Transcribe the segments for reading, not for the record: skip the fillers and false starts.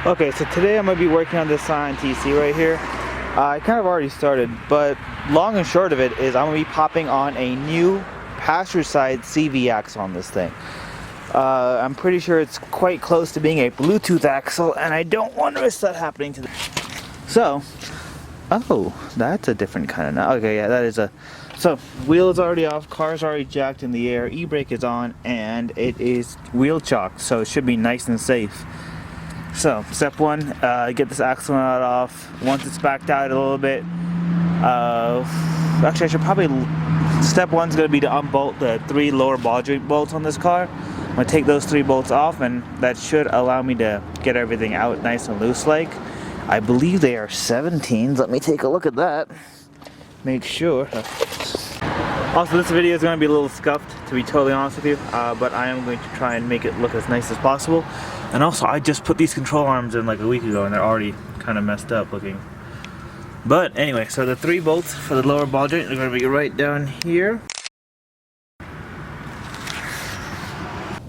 Okay, so today I'm going to be working on this Scion TC right here. I kind of already started, but long and short of it is I'm going to be popping on a new passenger side CV axle on this thing. I'm pretty sure it's quite close to being a Bluetooth axle, and I don't want to risk that happening to So, oh, that's a different kind of, okay, yeah, that is a, so wheel is already off, car's already jacked in the air, e-brake is on, and it is wheel chocked, so it should be nice and safe. So, step one, get this axle nut off. Once it's backed out a little bit, actually I should probably, step one's going to be to unbolt the 3 lower ball joint bolts on this car. I'm going to take those 3 bolts off, and that should allow me to get everything out nice and loose like. I believe they are 17s. Let me take a look at that. Make sure. Also, this video is going to be a little scuffed, to be totally honest with you, but I am going to try and make it look as nice as possible. And also, I just put these control arms in like a week ago, and they're already kind of messed up looking. But anyway, so the 3 bolts for the lower ball joint are going to be right down here.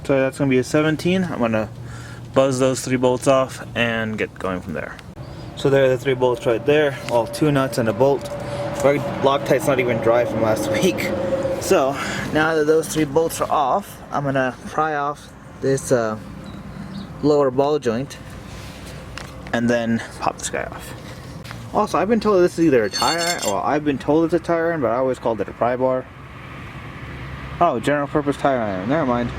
So that's going to be a 17. I'm going to buzz those 3 bolts off and get going from there. So there are the 3 bolts right there, all 2 nuts and a bolt. My Loctite's not even dry from last week. So now that those 3 bolts are off, I'm going to pry off this lower ball joint and then pop this guy off. Also, I've been told this is either a tire iron, well, I've been told it's a tire iron, but I always called it a pry bar. Oh, general purpose tire iron, never mind.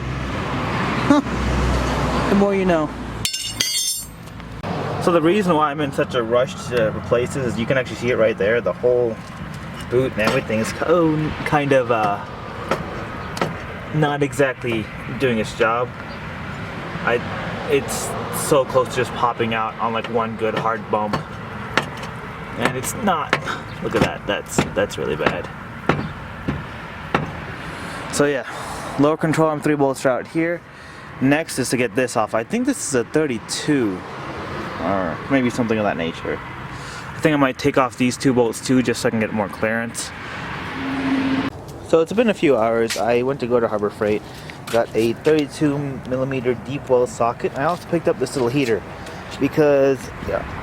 The more you know. So the reason why I'm in such a rush to replace this is you can actually see it right there. The whole boot and everything is kind of not exactly doing its job. It's so close to just popping out on like one good hard bump, and it's not. Look at that. That's really bad. So yeah, lower control arm 3 bolts are out here. Next is to get this off. I think this is a 32 or maybe something of that nature. I think I might take off these 2 bolts too, just so I can get more clearance. So it's been a few hours. I went to go to Harbor Freight, got a 32mm deep well socket. I also picked up this little heater because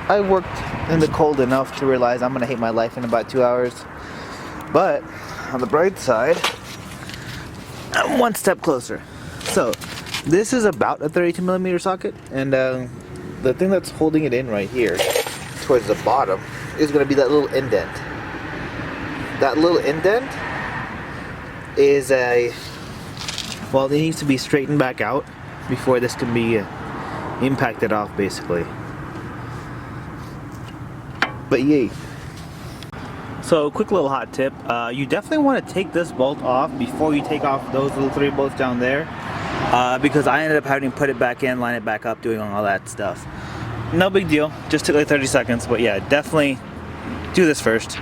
I worked in the cold enough to realize I'm gonna hate my life in about 2 hours. But on the bright side, I'm 1 step closer. So this is about a 32mm socket, and the thing that's holding it in right here towards the bottom is going to be that little indent. That little indent is well, it needs to be straightened back out before this can be impacted off, basically. But yay. So quick little hot tip, you definitely want to take this bolt off before you take off those little 3 bolts down there, because I ended up having to put it back in, line it back up, doing all that stuff. No big deal, just took like 30 seconds, but yeah, definitely do this first.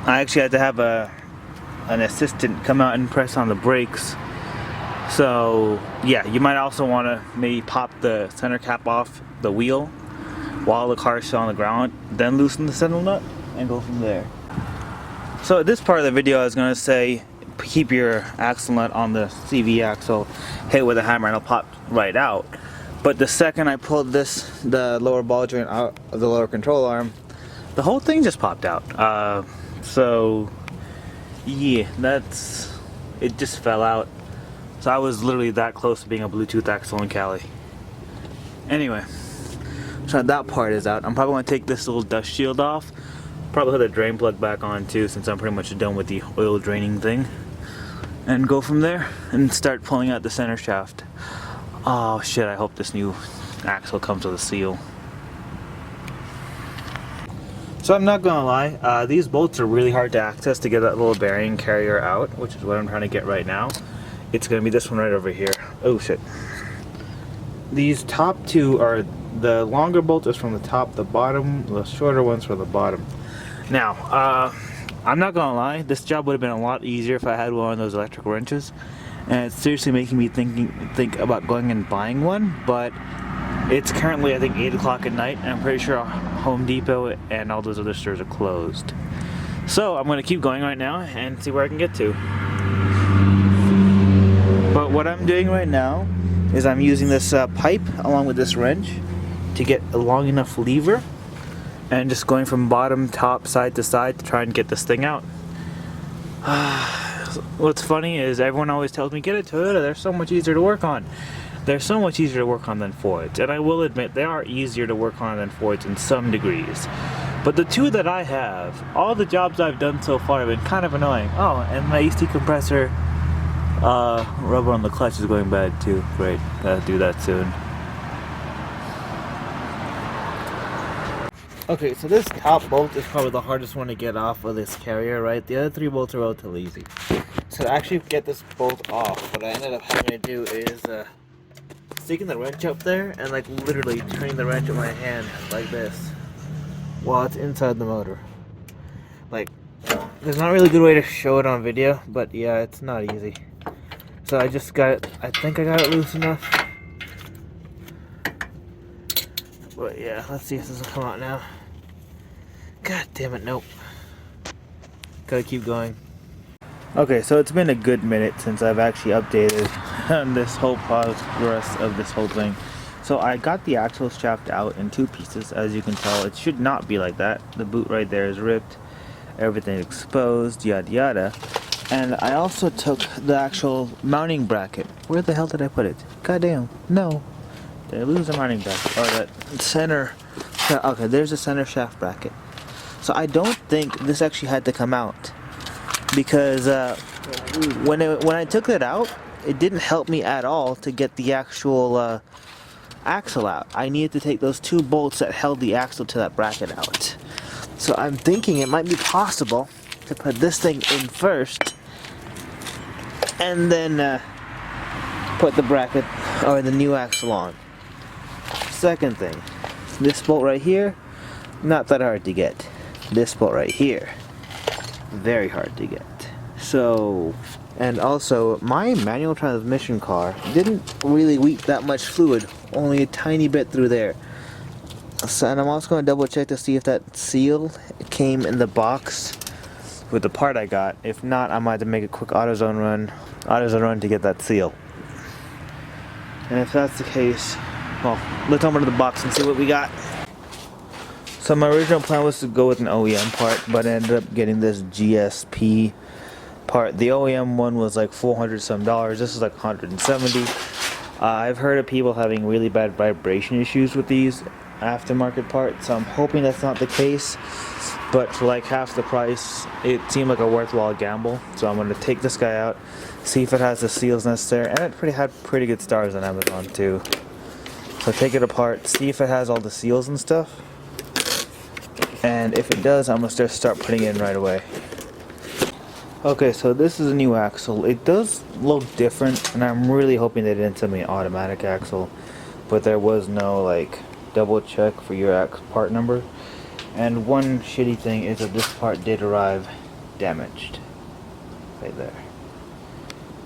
I actually had to have an assistant come out and press on the brakes. So yeah, you might also want to maybe pop the center cap off the wheel while the car is still on the ground, then loosen the center nut and go from there. So at this part of the video I was going to say keep your axle nut on the CV axle, hit it with a hammer and it'll pop right out. But the second I pulled the lower ball joint out of the lower control arm, the whole thing just popped out. So yeah, it just fell out. So I was literally that close to being a Bluetooth axle in Cali. Anyway, so that part is out. I'm probably going to take this little dust shield off. Probably put the drain plug back on too, since I'm pretty much done with the oil draining thing. And go from there and start pulling out the center shaft. Oh shit, I hope this new axle comes with a seal. So I'm not gonna lie, these bolts are really hard to access to get that little bearing carrier out, which is what I'm trying to get right now. It's gonna be this one right over here. Oh shit. These top 2 are, the longer bolt is from the top, the bottom, the shorter one's from the bottom. Now, I'm not gonna lie, this job would have been a lot easier if I had one of those electric wrenches. And it's seriously making me think about going and buying one, but it's currently I think 8 o'clock at night, and I'm pretty sure Home Depot and all those other stores are closed. So I'm going to keep going right now and see where I can get to. But what I'm doing right now is I'm using this pipe along with this wrench to get a long enough lever and just going from bottom, top, side to side to try and get this thing out. What's funny is everyone always tells me, get a Toyota, they're so much easier to work on. They're so much easier to work on than Fords, and I will admit they are easier to work on than Fords in some degrees. But the two that I have, all the jobs I've done so far have been kind of annoying. Oh, and my AC compressor rubber on the clutch is going bad too. Great, gotta do that soon. Okay, so this top bolt is probably the hardest one to get off of this carrier, right? The other three bolts are relatively easy. So to actually get this bolt off, what I ended up having to do is sticking the wrench up there and like literally turning the wrench with my hand like this while it's inside the motor. Like, there's not really a good way to show it on video, but yeah, it's not easy. So I just got it, I think I got it loose enough. But yeah, let's see if this will come out now. God damn it, nope. Gotta keep going. Okay, so it's been a good minute since I've actually updated on this whole progress of this whole thing. So I got the axle shaft out in two pieces. As you can tell, it should not be like that. The boot right there is ripped, everything exposed, yada yada. And I also took the actual mounting bracket. Where the hell did I put it? Goddamn, no. Did I lose the mounting bracket? Or that center, okay, there's the center shaft bracket. So I don't think this actually had to come out, because when I took it out, it didn't help me at all to get the actual axle out. I needed to take those two bolts that held the axle to that bracket out. So I'm thinking it might be possible to put this thing in first and then put the bracket or the new axle on. Second thing, this bolt right here, not that hard to get. This bolt right here, very hard to get. So, and also my manual transmission car didn't really leak that much fluid, only a tiny bit through there. So, and I'm also going to double check to see if that seal came in the box with the part I got. If not, I might have to make a quick AutoZone run to get that seal. And if that's the case, well, let's open the box and see what we got. So my original plan was to go with an OEM part, but I ended up getting this GSP part. The OEM one was like $400 some. This is like $170. I've heard of people having really bad vibration issues with these aftermarket parts, so I'm hoping that's not the case. But for like half the price, it seemed like a worthwhile gamble. So I'm going to take this guy out, see if it has the seals necessary, and it had pretty good stars on Amazon too. So take it apart, see if it has all the seals and stuff. And if it does, I'm going to just start putting it in right away. Okay, so this is a new axle. It does look different, and I'm really hoping they didn't send me an automatic axle. But there was no like double check for your part number. And one shitty thing is that this part did arrive damaged. Right there.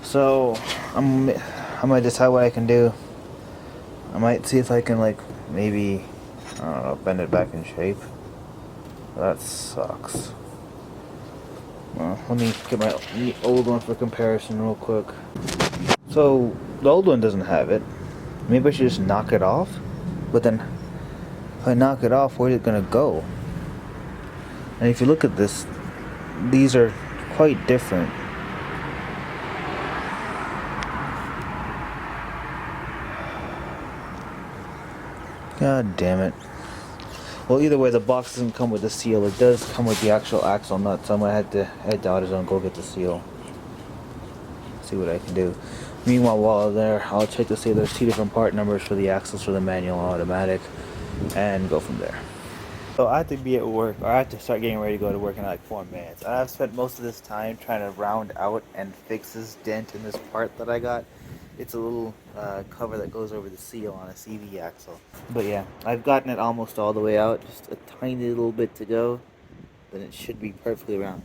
So I'm going to decide what I can do. I might see if I can like maybe, I don't know, bend it back in shape. That sucks. Well, let me get my old one for comparison real quick. So, the old one doesn't have it. Maybe I should just knock it off? But then, if I knock it off, where's it gonna go? And if you look at this, these are quite different. God damn it. Well, either way, the box doesn't come with the seal. It does come with the actual axle nut, so I'm going to head to AutoZone and go get the seal. See what I can do. Meanwhile, while I'm there, I'll check to see if there's two different part numbers for the axles for the manual and automatic, and go from there. So I have to be at work, or I have to start getting ready to go to work in like 4 minutes. And I've spent most of this time trying to round out and fix this dent in this part that I got. It's a little cover that goes over the seal on a CV axle. But yeah, I've gotten it almost all the way out, just a tiny little bit to go, then it should be perfectly round.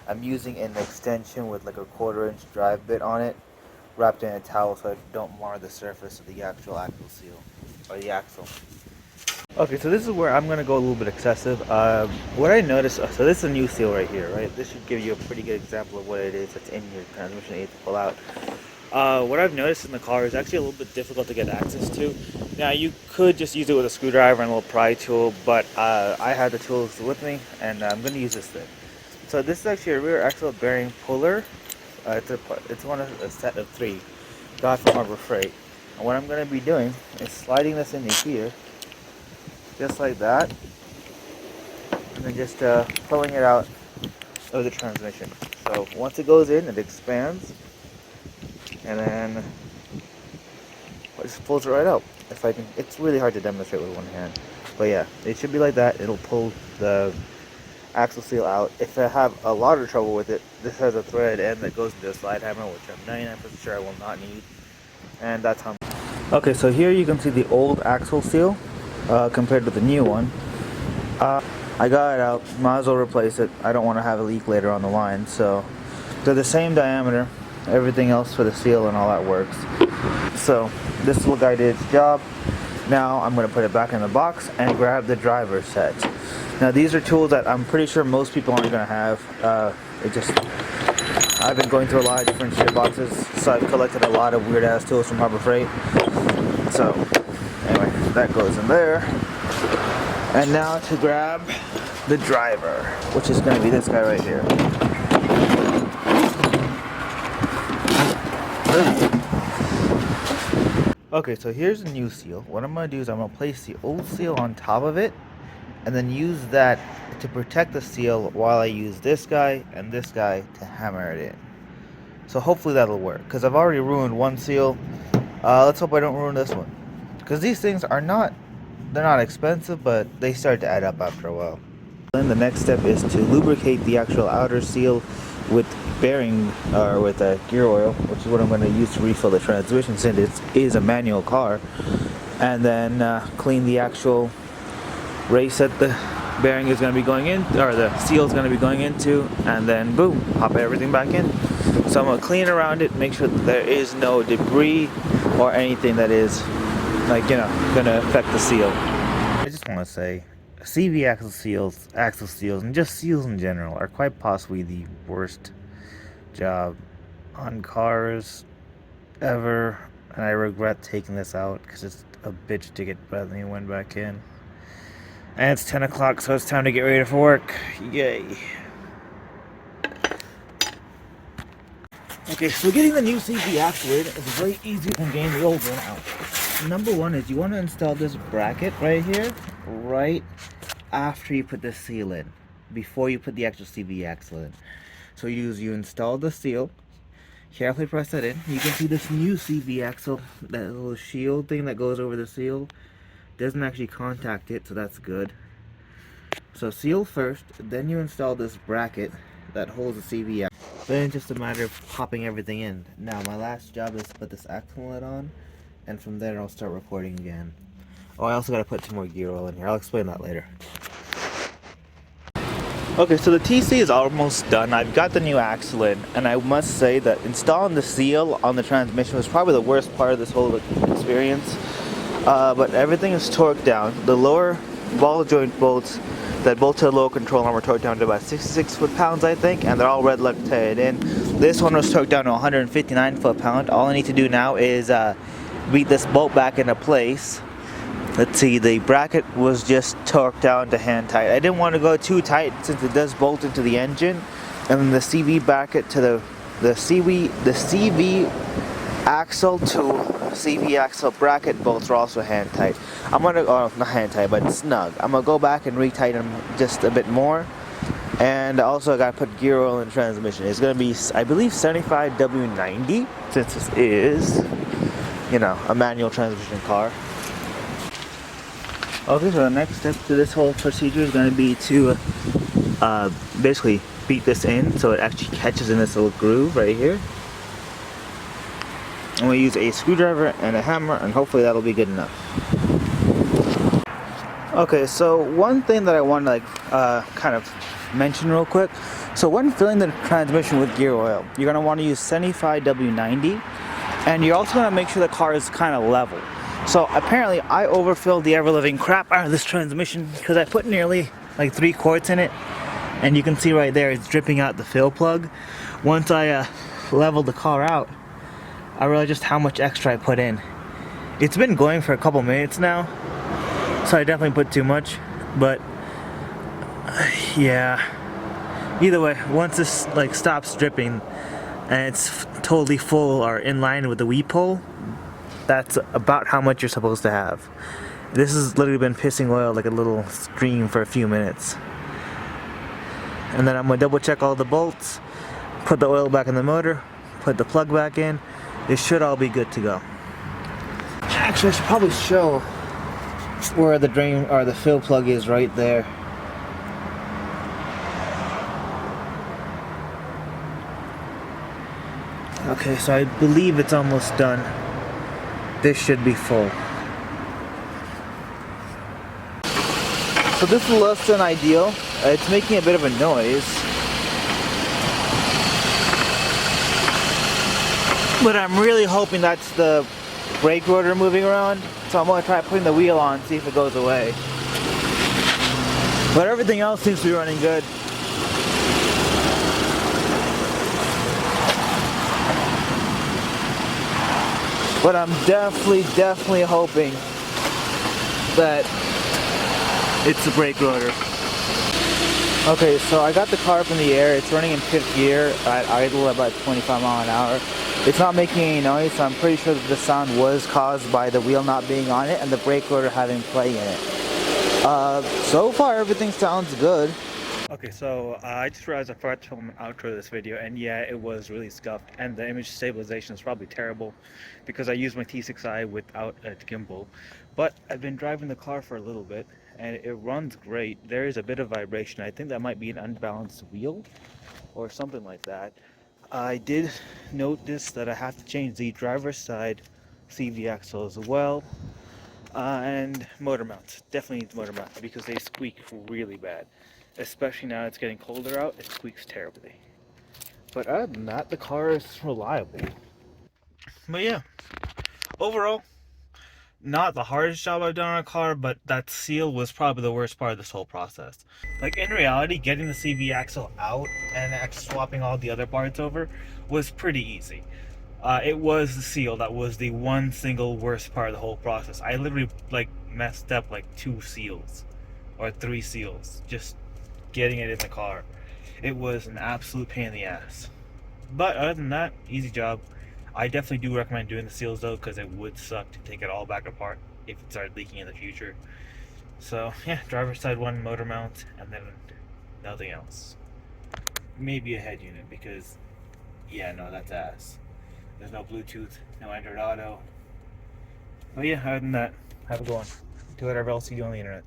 I'm using an extension with like a 1/4-inch drive bit on it, wrapped in a towel so I don't mar the surface of the actual axle seal, or the axle. Okay, so this is where I'm going to go a little bit excessive. What I noticed, so this is a new seal right here, right? This should give you a pretty good example of what it is that's in your transmission aid to pull out. What I've noticed in the car is actually a little bit difficult to get access to. Now you could just use it with a screwdriver and a little pry tool, but I had the tools with me, and I'm going to use this thing. So this is actually a rear axle bearing puller. It's one of a set of 3, got from Harbor Freight. And what I'm going to be doing is sliding this into here, just like that, and then just pulling it out of the transmission. So once it goes in, it expands, and then it just pulls it right out. If I can, it's really hard to demonstrate with one hand, but yeah, it should be like that. It'll pull the axle seal out. If I have a lot of trouble with it, this has a thread end that goes into a slide hammer, which I'm 99% sure I will not need, and that's how. Okay, so here you can see the old axle seal compared to the new one. I got it out, might as well replace it. I don't want to have a leak later on the line, so they're the same diameter. Everything else for the seal and all that works. So this little guy did its job. Now I'm going to put it back in the box and grab the driver set. Now these are tools that I'm pretty sure most people aren't going to have. I've been going through a lot of different shit boxes, so I've collected a lot of weird ass tools from Harbor Freight. So anyway, that goes in there. And now to grab the driver, which is going to be this guy right here. Okay, so here's a new seal. What I'm going to do is I'm going to place the old seal on top of it, and then use that to protect the seal while I use this guy and this guy to hammer it in. So hopefully that'll work, because I've already ruined one seal. Let's hope I don't ruin this one, because these things are they're not expensive, but they start to add up after a while. Then the next step is to lubricate the actual outer seal with bearing or with gear oil, which is what I'm going to use to refill the transmission since it is a manual car, and then clean the actual race that the bearing is going to be going in, or the seal is going to be going into, and then boom, pop everything back in. So I'm going to clean around it, make sure that there is no debris or anything that is, like, you know, going to affect the seal. I just want to say, CV axle seals, and just seals in general are quite possibly the worst job on cars ever, and I regret taking this out because it's a bitch to get the new one back in. And it's 10 o'clock, so it's time to get ready for work. Yay. Okay, so getting the new CV axle in is very easy from getting the old one out. Number one is you want to install this bracket right here, right after you put the seal in, before you put the actual CV axle in. So you install the seal, carefully press that in. You can see this new CV axle, that little shield thing that goes over the seal, doesn't actually contact it, so that's good. So seal first, then you install this bracket that holds the CV axle. Then it's just a matter of popping everything in. Now my last job is to put this axle lid on, and from there I'll start recording again. Oh, I also got to put some more gear oil in here. I'll explain that later. Okay, so the TC is almost done. I've got the new axle in, and I must say that installing the seal on the transmission was probably the worst part of this whole experience. But everything is torqued down. The lower ball joint bolts that bolt to the lower control arm were torqued down to about 66 foot-pounds, I think, and they're all red loctite in. This one was torqued down to 159 foot-pound. All I need to do now is beat this bolt back into place. Let's see, the bracket was just torqued down to hand tight. I didn't want to go too tight since it does bolt into the engine. And then the CV bracket to the CV axle to CV axle bracket bolts are also hand tight. I'm gonna, not hand tight, but snug. I'm gonna go back and retighten them just a bit more. And also I gotta put gear oil in the transmission. It's gonna be, I believe, 75W90, since this is, you know, a manual transmission car. Okay, so the next step to this whole procedure is going to be to basically beat this in so it actually catches in this little groove right here. I'm going to use a screwdriver and a hammer, and hopefully that'll be good enough. Okay, so one thing that I want to kind of mention real quick. So when filling the transmission with gear oil, you're going to want to use 75W90, and you're also going to make sure the car is kind of level. So apparently I overfilled the ever-living crap out of this transmission because I put nearly like 3 quarts in it, and you can see right there it's dripping out the fill plug. Once I leveled the car out, I realized just how much extra I put in, It's been going for a couple minutes now, so I definitely put too much, but yeah. Either way, once this like stops dripping and it's totally full or in line with the weep hole, that's about how much you're supposed to have. This has literally been pissing oil like a little stream for a few minutes. And then I'm gonna double check all the bolts, put the oil back in the motor, put the plug back in. It should all be good to go. Actually, I should probably show where the drain or the fill plug is right there. Okay, so I believe it's almost done. This should be full. So this is less than ideal. It's making a bit of a noise. But I'm really hoping that's the brake rotor moving around. So I'm going to try putting the wheel on, see if it goes away. But everything else seems to be running good. But I'm definitely hoping that it's the brake rotor. Okay, so I got the car up in the air. It's running in 5th gear at idle about 25 miles an hour. It's not making any noise, so I'm pretty sure that the sound was caused by the wheel not being on it and the brake rotor having play in it. So far everything sounds good. Okay, so I just realized I forgot to film an outro of this video, and yeah, it was really scuffed, and the image stabilization is probably terrible because I used my T6i without a gimbal. But I've been driving the car for a little bit, and it runs great. There is a bit of vibration. I think that might be an unbalanced wheel or something like that. I did notice that I have to change the driver's side CV axle as well. And motor mounts. Definitely needs motor mounts because they squeak really bad. Especially now it's getting colder out, it squeaks terribly. But other than that, the car is reliable. But yeah, overall, not the hardest job I've done on a car, but that seal was probably the worst part of this whole process. Like in reality, getting the CV axle out and actually swapping all the other parts over was pretty easy. It was the seal that was the one single worst part of the whole process. I literally like messed up like 2 seals or 3 seals just getting it in the car. It was an absolute pain in the ass. But other than that, easy job. I definitely do recommend doing the seals though, because it would suck to take it all back apart if it started leaking in the future. So yeah, driver's side one motor mount and then nothing else. Maybe a head unit because yeah, no, that's ass. There's no Bluetooth, no Android Auto. But yeah, other than that, have a good one. Do whatever else you do on the internet.